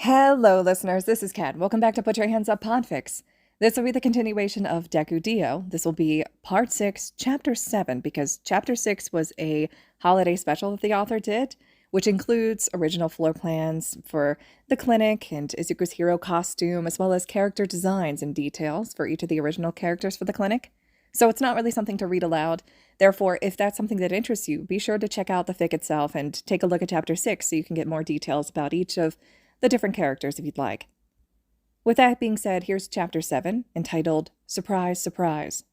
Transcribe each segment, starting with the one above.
Hello, listeners. This is Kat. Welcome back to Put Your Hands Up Podfics. This will be the continuation of Deku D.O. This will be Part 6, Chapter 7, because Chapter 6 was a holiday special that the author did, which includes original floor plans for the clinic and Izuku's hero costume, as well as character designs and details for each of the original characters for the clinic. So it's not really something to read aloud. Therefore, if that's something that interests you, be sure to check out the fic itself and take a look at Chapter 6 so you can get more details about each of the different characters if you'd like. With that being said, here's Chapter 7, entitled Surprise, Surprise.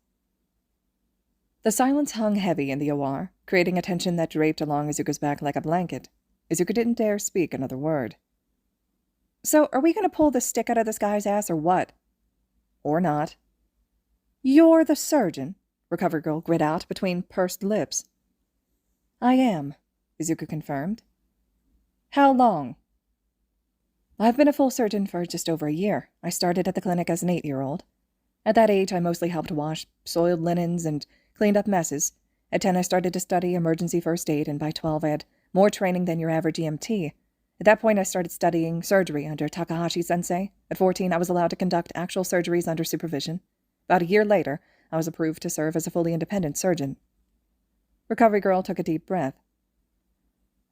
The silence hung heavy in the OR, creating a tension that draped along Izuku's back like a blanket. Izuku didn't dare speak another word. So, are we going to pull the stick out of this guy's ass or what? Or not. You're the surgeon, Recovery Girl grit out between pursed lips. I am, Izuku confirmed. How long? I've been a full surgeon for just over a year. I started at the clinic as an 8-year-old. At that age, I mostly helped wash soiled linens and cleaned up messes. At 10, I started to study emergency first aid, and by 12, I had more training than your average EMT. At that point, I started studying surgery under Takahashi-sensei. At 14, I was allowed to conduct actual surgeries under supervision. About a year later, I was approved to serve as a fully independent surgeon. Recovery Girl took a deep breath.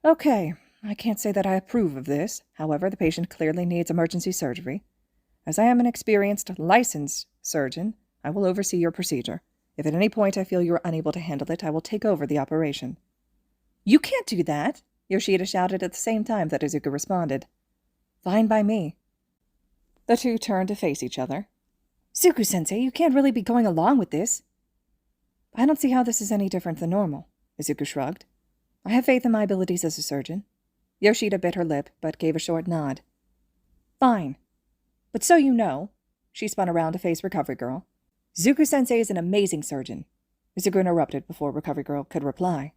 Okay. I can't say that I approve of this. However, the patient clearly needs emergency surgery. As I am an experienced, licensed surgeon, I will oversee your procedure. If at any point I feel you are unable to handle it, I will take over the operation. You can't do that, Yoshida shouted at the same time that Izuku responded. Fine by me. The two turned to face each other. Izuku-sensei, you can't really be going along with this. I don't see how this is any different than normal, Izuku shrugged. I have faith in my abilities as a surgeon. Yoshida bit her lip, but gave a short nod. Fine. But so you know, she spun around to face Recovery Girl. Izuku-sensei is an amazing surgeon. Izuku interrupted before Recovery Girl could reply.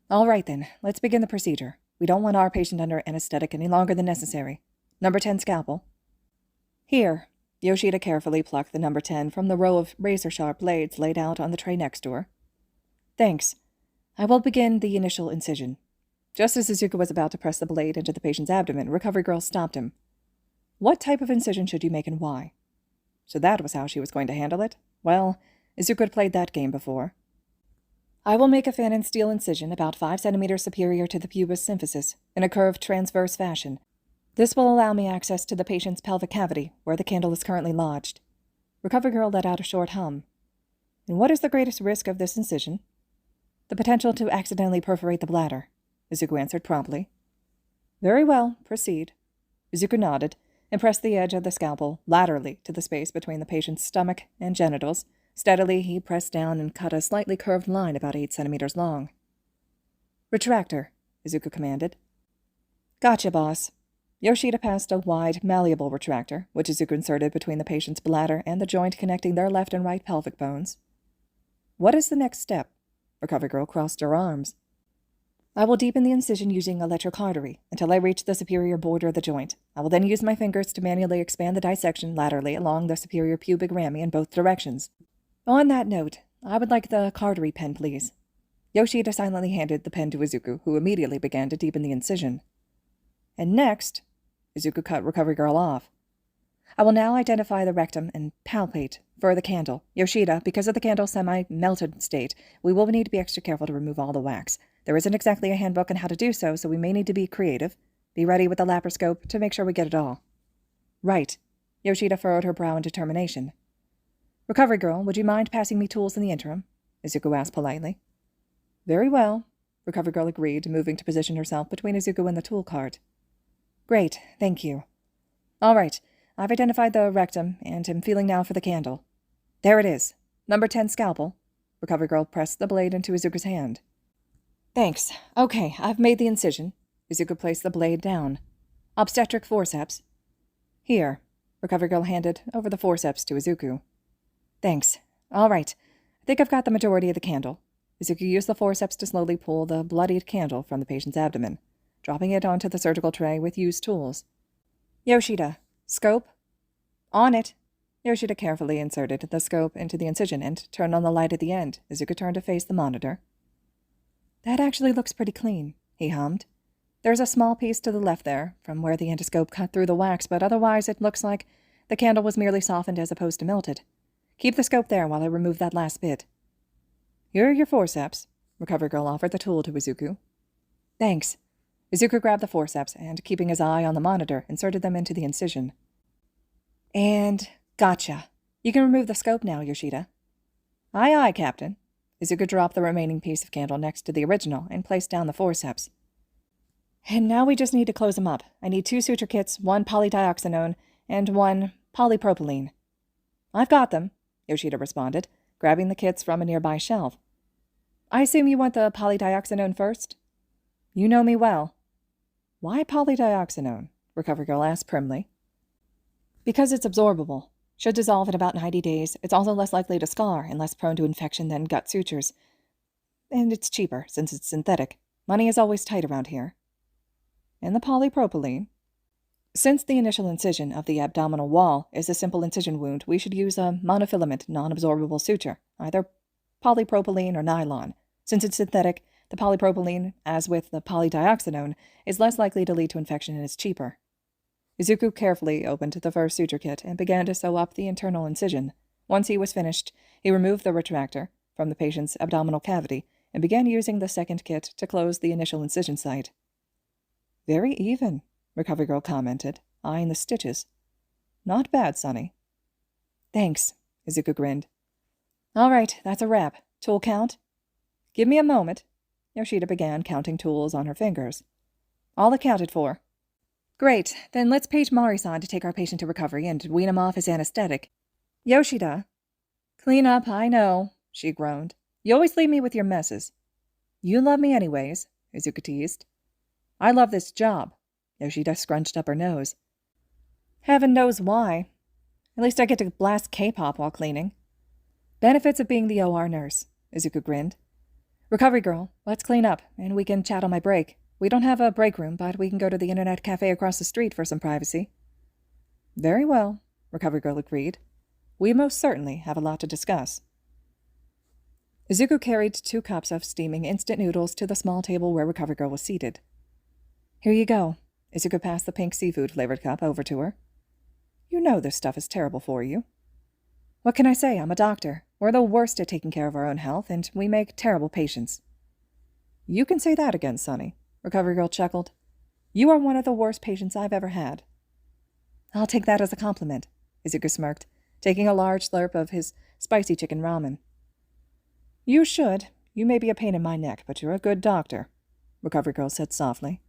All right then, let's begin the procedure. We don't want our patient under anesthetic any longer than necessary. Number 10 scalpel. Here. Yoshida carefully plucked the number 10 from the row of razor-sharp blades laid out on the tray next to her. Thanks. I will begin the initial incision. Just as Izuku was about to press the blade into the patient's abdomen, Recovery Girl stopped him. What type of incision should you make and why? So that was how she was going to handle it? Well, Izuku had played that game before. I will make a fan and steel incision about 5 centimeters superior to the pubis symphysis, in a curved transverse fashion. This will allow me access to the patient's pelvic cavity, where the candle is currently lodged. Recovery Girl let out a short hum. And what is the greatest risk of this incision? The potential to accidentally perforate the bladder, Izuku answered promptly. Very well, proceed. Izuku nodded and pressed the edge of the scalpel laterally to the space between the patient's stomach and genitals. Steadily, he pressed down and cut a slightly curved line about 8 centimeters long. Retractor, Izuku commanded. Gotcha, boss. Yoshida passed a wide, malleable retractor, which Izuku inserted between the patient's bladder and the joint connecting their left and right pelvic bones. What is the next step? Recovery Girl crossed her arms. I will deepen the incision using electrocautery until I reach the superior border of the joint. I will then use my fingers to manually expand the dissection laterally along the superior pubic rami in both directions. On that note, I would like the cautery pen, please. Yoshida silently handed the pen to Izuku, who immediately began to deepen the incision. And next, Izuku cut Recovery Girl off. I will now identify the rectum and palpate for the candle. Yoshida, because of the candle's semi-melted state, we will need to be extra careful to remove all the wax. There isn't exactly a handbook on how to do so we may need to be creative. Be ready with the laparoscope to make sure we get it all. Right. Yoshida furrowed her brow in determination. Recovery Girl, would you mind passing me tools in the interim? Izuku asked politely. Very well, Recovery Girl agreed, moving to position herself between Izuku and the tool cart. Great, thank you. All right, I've identified the rectum, and am feeling now for the candle. There it is. Number 10 scalpel. Recovery Girl pressed the blade into Izuku's hand. Thanks. Okay, I've made the incision. Izuku placed the blade down. Obstetric forceps. Here. Recovery Girl handed over the forceps to Izuku. Thanks. All right. I think I've got the majority of the candle. Izuku used the forceps to slowly pull the bloodied candle from the patient's abdomen, dropping it onto the surgical tray with used tools. Yoshida. Scope. On it. Yoshida carefully inserted the scope into the incision and turned on the light at the end. Izuku turned to face the monitor. That actually looks pretty clean, he hummed. There's a small piece to the left there, from where the endoscope cut through the wax, but otherwise it looks like the candle was merely softened as opposed to melted. Keep the scope there while I remove that last bit. Here are your forceps. Recovery Girl offered the tool to Izuku. Thanks. Izuku grabbed the forceps and, keeping his eye on the monitor, inserted them into the incision. And gotcha. You can remove the scope now, Yoshida. Aye, aye, Captain. Izuku dropped the remaining piece of candle next to the original and placed down the forceps. And now we just need to close them up. I need 2 suture kits, 1 polydioxanone, and 1 polypropylene. I've got them, Yoshida responded, grabbing the kits from a nearby shelf. I assume you want the polydioxanone first? You know me well. Why polydioxanone? Recovery Girl asked primly. Because it's absorbable. Should dissolve in about 90 days. It's also less likely to scar and less prone to infection than gut sutures. And it's cheaper, since it's synthetic. Money is always tight around here. And the polypropylene? Since the initial incision of the abdominal wall is a simple incision wound, we should use a monofilament, non-absorbable suture, either polypropylene or nylon. Since it's synthetic, the polypropylene, as with the polydioxanone, is less likely to lead to infection and is cheaper. Izuku carefully opened the first suture kit and began to sew up the internal incision. Once he was finished, he removed the retractor from the patient's abdominal cavity and began using the second kit to close the initial incision site. Very even, Recovery Girl commented, eyeing the stitches. Not bad, Sonny. Thanks, Izuku grinned. All right, that's a wrap. Tool count? Give me a moment. Yoshida began counting tools on her fingers. All accounted for. Great, then let's page Mari-san to take our patient to recovery and wean him off his anesthetic. Yoshida. Clean up, I know, she groaned. You always leave me with your messes. You love me anyways, Izuku teased. I love this job. Yoshida scrunched up her nose. Heaven knows why. At least I get to blast K-pop while cleaning. Benefits of being the OR nurse, Izuku grinned. Recovery Girl, let's clean up, and we can chat on my break. We don't have a break room, but we can go to the internet cafe across the street for some privacy. Very well, Recovery Girl agreed. We most certainly have a lot to discuss. Izuku carried 2 cups of steaming instant noodles to the small table where Recovery Girl was seated. Here you go. Izuku passed the pink seafood-flavored cup over to her. You know this stuff is terrible for you. What can I say? I'm a doctor. We're the worst at taking care of our own health, and we make terrible patients. You can say that again, Sonny, Recovery Girl chuckled. You are one of the worst patients I've ever had. I'll take that as a compliment, Izuku smirked, taking a large slurp of his spicy chicken ramen. You should. You may be a pain in my neck, but you're a good doctor, Recovery Girl said softly.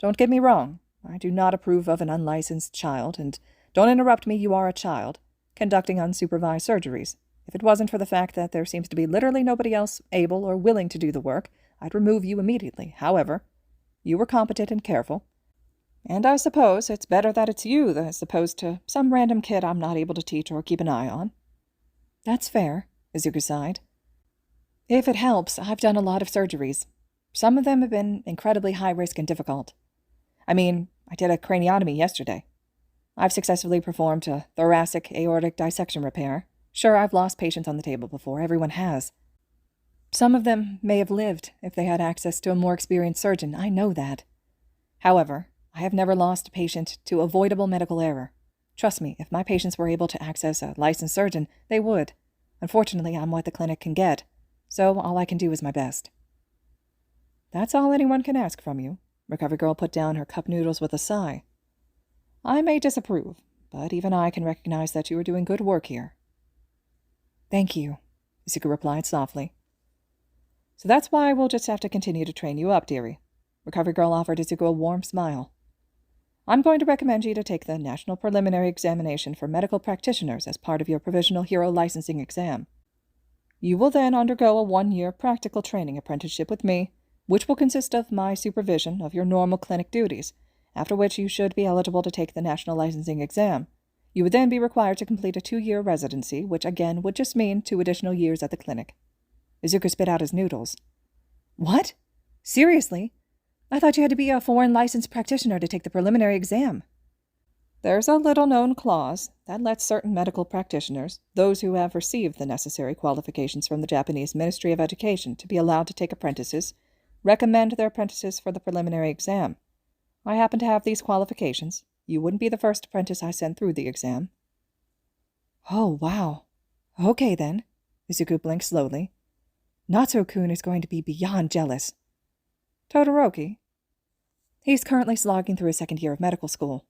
Don't get me wrong. I do not approve of an unlicensed child, and don't interrupt me, you are a child, conducting unsupervised surgeries. If it wasn't for the fact that there seems to be literally nobody else able or willing to do the work, I'd remove you immediately. However, you were competent and careful. And I suppose it's better that it's you as opposed to some random kid I'm not able to teach or keep an eye on. That's fair, Izuku sighed. If it helps, I've done a lot of surgeries. Some of them have been incredibly high risk and difficult. I mean, I did a craniotomy yesterday. I've successfully performed a thoracic aortic dissection repair. Sure, I've lost patients on the table before. Everyone has. Some of them may have lived if they had access to a more experienced surgeon. I know that. However, I have never lost a patient to avoidable medical error. Trust me, if my patients were able to access a licensed surgeon, they would. Unfortunately, I'm what the clinic can get, so all I can do is my best. That's all anyone can ask from you. Recovery Girl put down her cup noodles with a sigh. I may disapprove, but even I can recognize that you are doing good work here. Thank you, Izuku replied softly. So that's why we'll just have to continue to train you up, dearie. Recovery Girl offered Izuku a warm smile. I'm going to recommend you to take the National Preliminary Examination for Medical Practitioners as part of your Provisional Hero Licensing exam. You will then undergo a 1-year practical training apprenticeship with me, which will consist of my supervision of your normal clinic duties, after which you should be eligible to take the National Licensing exam. You would then be required to complete a 2-year residency, which again would just mean 2 additional years at the clinic. Izuku spit out his noodles. What? Seriously? I thought you had to be a foreign licensed practitioner to take the preliminary exam. There's a little-known clause that lets certain medical practitioners, those who have received the necessary qualifications from the Japanese Ministry of Education to be allowed to take apprentices, recommend their apprentices for the preliminary exam. I happen to have these qualifications. You wouldn't be the first apprentice I sent through the exam." "Oh, wow. Okay, then." Izuku blinked slowly. "Natsuo-kun is going to be beyond jealous." "Todoroki?" "He's currently slogging through his second year of medical school."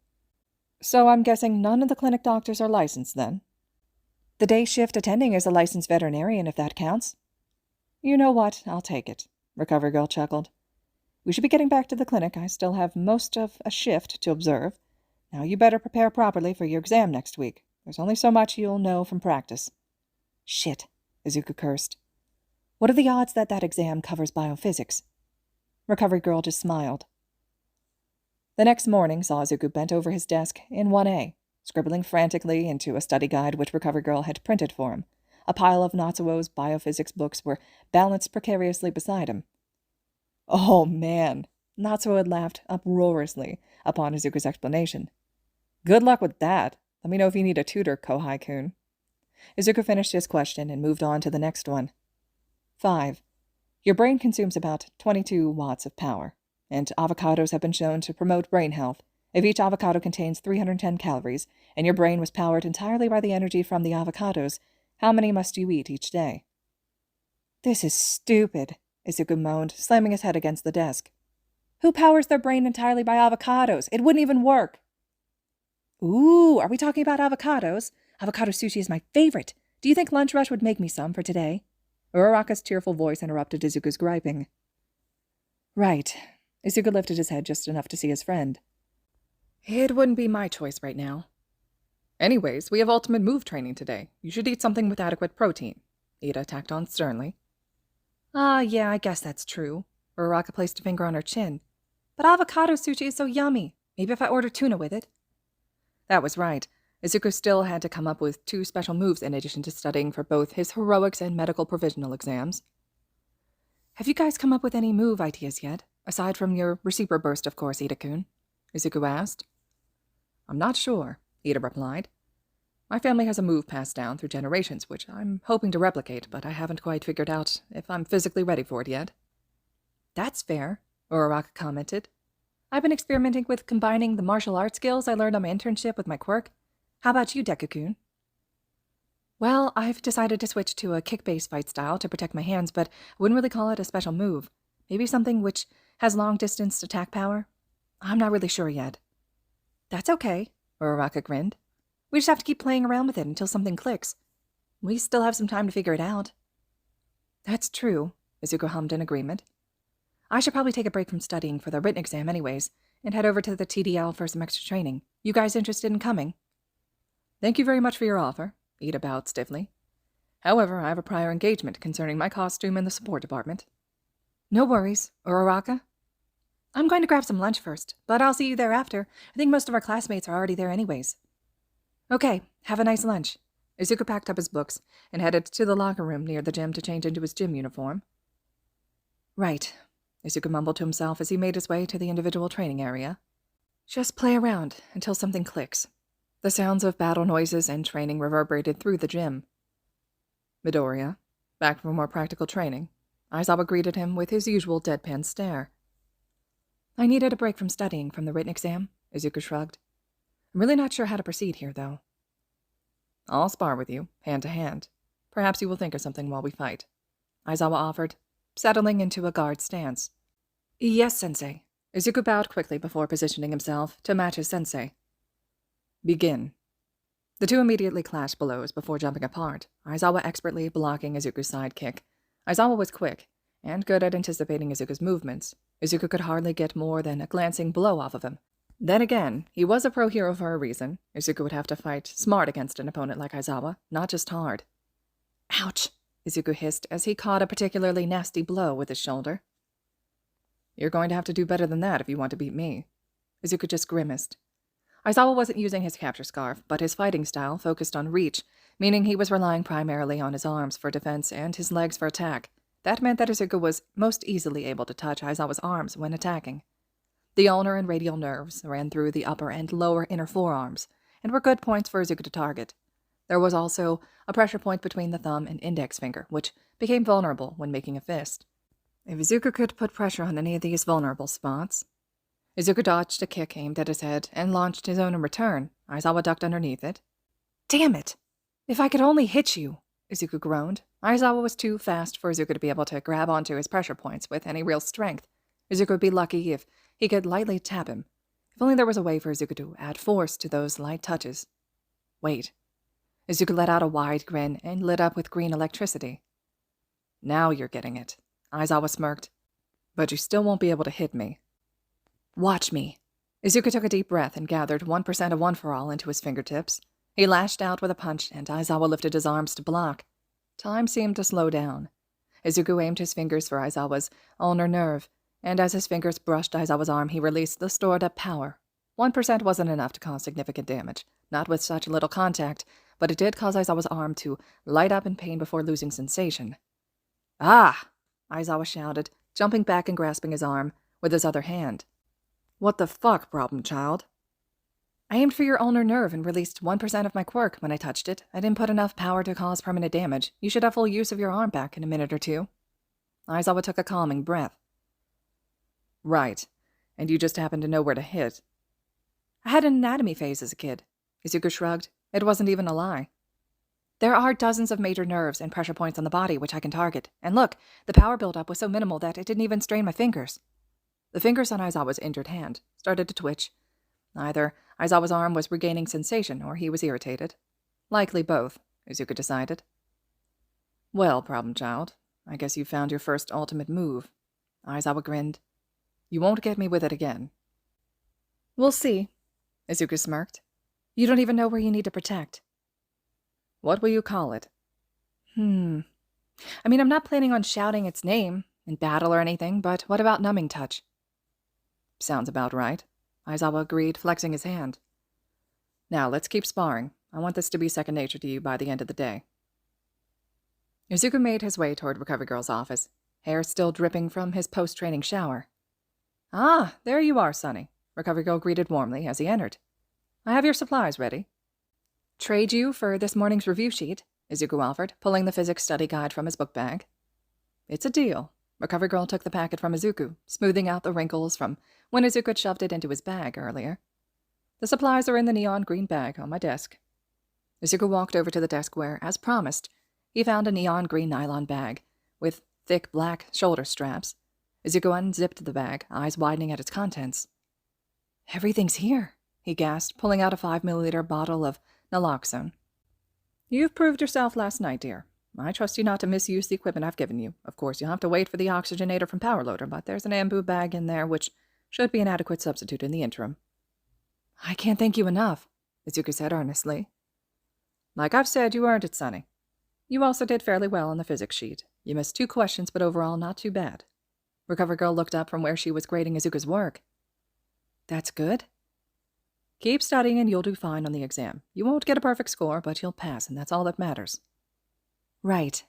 "So I'm guessing none of the clinic doctors are licensed, then?" "The day shift attending is a licensed veterinarian, if that counts." "You know what? I'll take it," Recovery Girl chuckled. "We should be getting back to the clinic. I still have most of a shift to observe. Now you better prepare properly for your exam next week. There's only so much you'll know from practice." "Shit," Izuku cursed. "What are the odds that exam covers biophysics?" Recovery Girl just smiled. The next morning saw Izuku bent over his desk in 1A, scribbling frantically into a study guide which Recovery Girl had printed for him. A pile of Natsuo's biophysics books were balanced precariously beside him. "Oh, man," Natsuo had laughed uproariously upon Izuku's explanation. "Good luck with that. Let me know if you need a tutor, Kohai-kun." Izuku finished his question and moved on to the next one. 5. Your brain consumes about 22 watts of power, and avocados have been shown to promote brain health. If each avocado contains 310 calories, and your brain was powered entirely by the energy from the avocados, how many must you eat each day? "This is stupid," Izuku moaned, slamming his head against the desk. "Who powers their brain entirely by avocados? It wouldn't even work." "Ooh, are we talking about avocados? Avocado sushi is my favorite. Do you think Lunch Rush would make me some for today?" Uraraka's cheerful voice interrupted Izuku's griping. "Right." Izuku lifted his head just enough to see his friend. "It wouldn't be my choice right now." "Anyways, we have ultimate move training today. You should eat something with adequate protein," Ida tacked on sternly. Yeah, I guess that's true." Uraraka placed a finger on her chin. "But avocado sushi is so yummy. Maybe if I order tuna with it." That was right. Izuku still had to come up with 2 special moves in addition to studying for both his heroics and medical provisional exams. "Have you guys come up with any move ideas yet? Aside from your receiver burst, of course, Ida-kun," Izuku asked. "I'm not sure," Ida replied. "My family has a move passed down through generations, which I'm hoping to replicate, but I haven't quite figured out if I'm physically ready for it yet." "That's fair," Uraraka commented. "I've been experimenting with combining the martial arts skills I learned on my internship with my quirk. How about you, Deku-kun?" "Well, I've decided to switch to a kick-based fight style to protect my hands, but I wouldn't really call it a special move. Maybe something which has long-distance attack power? I'm not really sure yet." "That's okay," Uraraka grinned. "We just have to keep playing around with it until something clicks. We still have some time to figure it out." "That's true," Izuku hummed in agreement. "I should probably take a break from studying for the written exam anyways, and head over to the TDL for some extra training. You guys interested in coming?" "Thank you very much for your offer," Ida bowed stiffly. "However, I have a prior engagement concerning my costume in the support department." "No worries. Uraraka?" "I'm going to grab some lunch first, but I'll see you there after. I think most of our classmates are already there anyways." "Okay, have a nice lunch." Izuku packed up his books and headed to the locker room near the gym to change into his gym uniform. "Right," Izuku mumbled to himself as he made his way to the individual training area. "Just play around until something clicks." The sounds of battle noises and training reverberated through the gym. "Midoriya, back for more practical training?" Aizawa greeted him with his usual deadpan stare. "I needed a break from studying from the written exam," Izuku shrugged. "I'm really not sure how to proceed here, though." "I'll spar with you, hand to hand. Perhaps you will think of something while we fight," Aizawa offered, settling into a guard stance. "Yes, sensei." Izuku bowed quickly before positioning himself to match his sensei. "Begin." The two immediately clashed blows before jumping apart, Aizawa expertly blocking Izuku's sidekick. Aizawa was quick, and good at anticipating Izuku's movements. Izuku could hardly get more than a glancing blow off of him. Then again, he was a pro hero for a reason. Izuku would have to fight smart against an opponent like Aizawa, not just hard. "Ouch!" Izuku hissed as he caught a particularly nasty blow with his shoulder. "You're going to have to do better than that if you want to beat me." Izuku just grimaced. Aizawa wasn't using his capture scarf, but his fighting style focused on reach, meaning he was relying primarily on his arms for defense and his legs for attack. That meant that Izuku was most easily able to touch Aizawa's arms when attacking. The ulnar and radial nerves ran through the upper and lower inner forearms, and were good points for Izuku to target. There was also a pressure point between the thumb and index finger, which became vulnerable when making a fist. If Izuku could put pressure on any of these vulnerable spots... Izuku dodged a kick aimed at his head and launched his own in return. Aizawa ducked underneath it. Damn it! If I could only hit you, Izuku groaned. Aizawa was too fast for Izuku to be able to grab onto his pressure points with any real strength. Izuku would be lucky if he could lightly tap him. If only there was a way for Izuku to add force to those light touches. Wait. Izuku let out a wide grin and lit up with green electricity. Now you're getting it, Aizawa smirked. But you still won't be able to hit me. Watch me. Izuku took a deep breath and gathered 1% of One For All into his fingertips. He lashed out with a punch, and Aizawa lifted his arms to block. Time seemed to slow down. Izuku aimed his fingers for Aizawa's ulnar nerve, and as his fingers brushed Aizawa's arm, he released the stored-up power. 1% wasn't enough to cause significant damage, not with such little contact, but it did cause Aizawa's arm to light up in pain before losing sensation. Ah! Aizawa shouted, jumping back and grasping his arm with his other hand. What the fuck, problem child? I aimed for your ulnar nerve and released 1% of my quirk when I touched it. I didn't put enough power to cause permanent damage. You should have full use of your arm back in a minute or two. Aizawa took a calming breath. Right. And you just happened to know where to hit. I had an anatomy phase as a kid. Izuku shrugged. It wasn't even a lie. There are dozens of major nerves and pressure points on the body which I can target. And look, the power buildup was so minimal that it didn't even strain my fingers. The fingers on Aizawa's injured hand started to twitch. Either Aizawa's arm was regaining sensation or he was irritated. Likely both, Izuku decided. Well, problem child, I guess you found your first ultimate move. Aizawa grinned. You won't get me with it again. We'll see, Izuku smirked. You don't even know where you need to protect. What will you call it? I mean, I'm not planning on shouting its name in battle or anything, but what about numbing touch? Sounds about right, Aizawa agreed, flexing his hand. Now, let's keep sparring. I want this to be second nature to you by the end of the day. Izuku made his way toward Recovery Girl's office, hair still dripping from his post-training shower. Ah, there you are, Sonny, Recovery Girl greeted warmly as he entered. I have your supplies ready. Trade you for this morning's review sheet, Izuku offered, pulling the physics study guide from his book bag. It's a deal. Recovery Girl took the packet from Izuku, smoothing out the wrinkles from when Izuku had shoved it into his bag earlier. The supplies are in the neon green bag on my desk. Izuku walked over to the desk where, as promised, he found a neon green nylon bag with thick black shoulder straps. Izuku unzipped the bag, eyes widening at its contents. Everything's here, he gasped, pulling out a 5-milliliter bottle of naloxone. You've proved yourself last night, dear. I trust you not to misuse the equipment I've given you. Of course, you'll have to wait for the oxygenator from Power Loader, but there's an ambu bag in there which should be an adequate substitute in the interim. I can't thank you enough, Izuku said earnestly. Like I've said, you earned it, Sonny. You also did fairly well on the physics sheet. You missed 2 questions, but overall not too bad. Recovery Girl looked up from where she was grading Izuku's work. That's good. Keep studying and you'll do fine on the exam. You won't get a perfect score, but you'll pass, and that's all that matters. Right.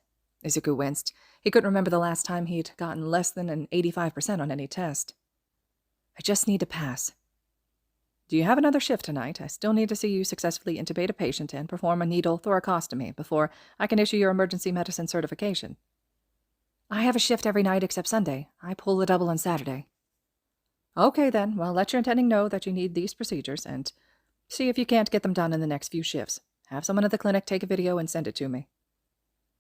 Izuku winced. He couldn't remember the last time he'd gotten less than an 85% on any test. I just need to pass. Do you have another shift tonight? I still need to see you successfully intubate a patient and perform a needle thoracostomy before I can issue your emergency medicine certification. I have a shift every night except Sunday. I pull a double on Saturday. Okay then, well, let your attending know that you need these procedures and see if you can't get them done in the next few shifts. Have someone at the clinic take a video and send it to me.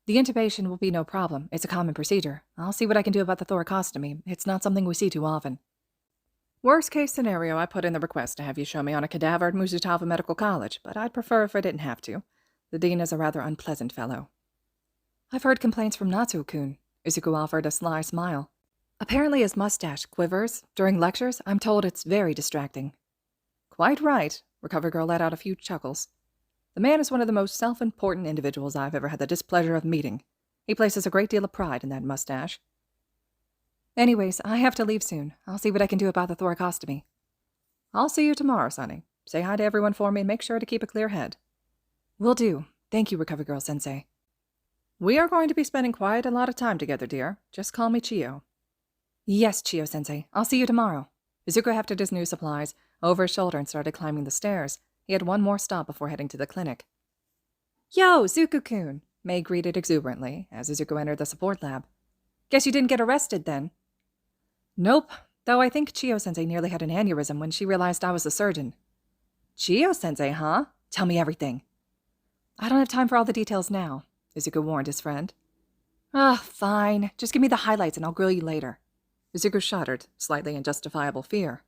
The intubation will be no problem. It's a common procedure. I'll see what I can do about the thoracostomy. It's not something we see too often. Worst case scenario, I put in the request to have you show me on a cadaver at Musutava Medical College, but I'd prefer if I didn't have to. The dean is a rather unpleasant fellow. I've heard complaints from Natsuo-kun. Izuku offered a sly smile. Apparently his mustache quivers. During lectures, I'm told it's very distracting. Quite right. Recovery Girl let out a few chuckles. The man is one of the most self-important individuals I've ever had the displeasure of meeting. He places a great deal of pride in that mustache. Anyways, I have to leave soon. I'll see what I can do about the thoracostomy. I'll see you tomorrow, Sonny. Say hi to everyone for me and make sure to keep a clear head. Will do. Thank you, Recovery Girl Sensei. We are going to be spending quite a lot of time together, dear. Just call me Chio. Yes, Chio Sensei. I'll see you tomorrow. Izuku hefted his new supplies over his shoulder and started climbing the stairs. He had one more stop before heading to the clinic. Yo, Zuku-kun! May greeted exuberantly as Izuku entered the support lab. Guess you didn't get arrested then. Nope. Though I think Chiyo-sensei nearly had an aneurysm when she realized I was a surgeon. Chiyo-sensei, huh? Tell me everything. I don't have time for all the details now, Izuku warned his friend. Fine. Just give me the highlights and I'll grill you later. Izuku shuddered, slightly in justifiable fear.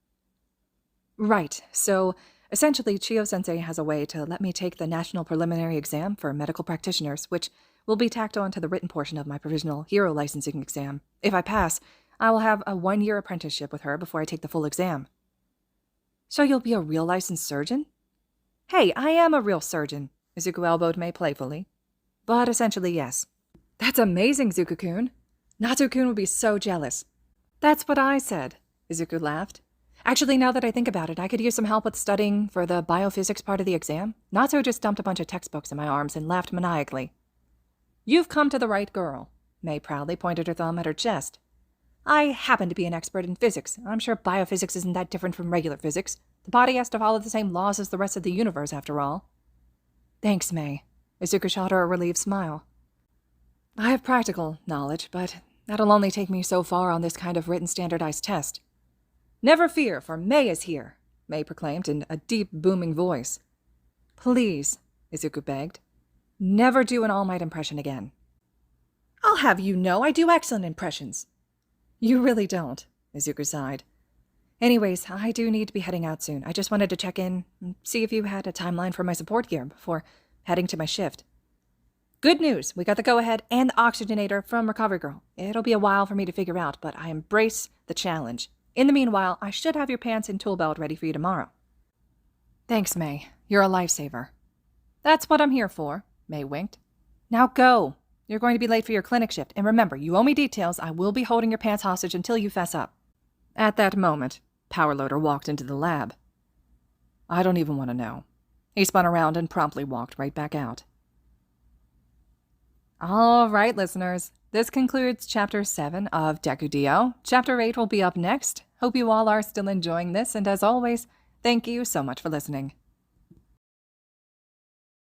Right, so essentially Chiyo-sensei has a way to let me take the National Preliminary Exam for medical practitioners, which will be tacked on to the written portion of my provisional hero licensing exam. If I pass, I will have a 1-year apprenticeship with her before I take the full exam. So you'll be a real licensed surgeon? Hey, I am a real surgeon, Izuku elbowed Mei playfully. But essentially, yes. That's amazing, Zuku-kun. Natsu-kun would be so jealous. That's what I said, Izuku laughed. Actually, now that I think about it, I could use some help with studying for the biophysics part of the exam. Natsu just dumped a bunch of textbooks in my arms and laughed maniacally. You've come to the right girl, Mei proudly pointed her thumb at her chest. I happen to be an expert in physics. I'm sure biophysics isn't that different from regular physics. The body has to follow the same laws as the rest of the universe, after all. Thanks, Mei. Izuku shot her a relieved smile. I have practical knowledge, but that'll only take me so far on this kind of written standardized test. Never fear, for Mei is here, Mei proclaimed in a deep, booming voice. Please, Izuku begged. Never do an All Might impression again. I'll have you know I do excellent impressions. You really don't, Izuku sighed. Anyways, I do need to be heading out soon. I just wanted to check in and see if you had a timeline for my support gear before heading to my shift. Good news, we got the go-ahead and the oxygenator from Recovery Girl. It'll be a while for me to figure out, but I embrace the challenge. In the meanwhile, I should have your pants and tool belt ready for you tomorrow. Thanks, Mei. You're a lifesaver. That's what I'm here for, Mei winked. Now go. You're going to be late for your clinic shift, and remember, you owe me details. I will be holding your pants hostage until you fess up. At that moment, Powerloader walked into the lab. I don't even want to know. He spun around and promptly walked right back out. All right, listeners. This concludes Chapter 7 of Deku D.O. Chapter 8 will be up next. Hope you all are still enjoying this, and as always, thank you so much for listening.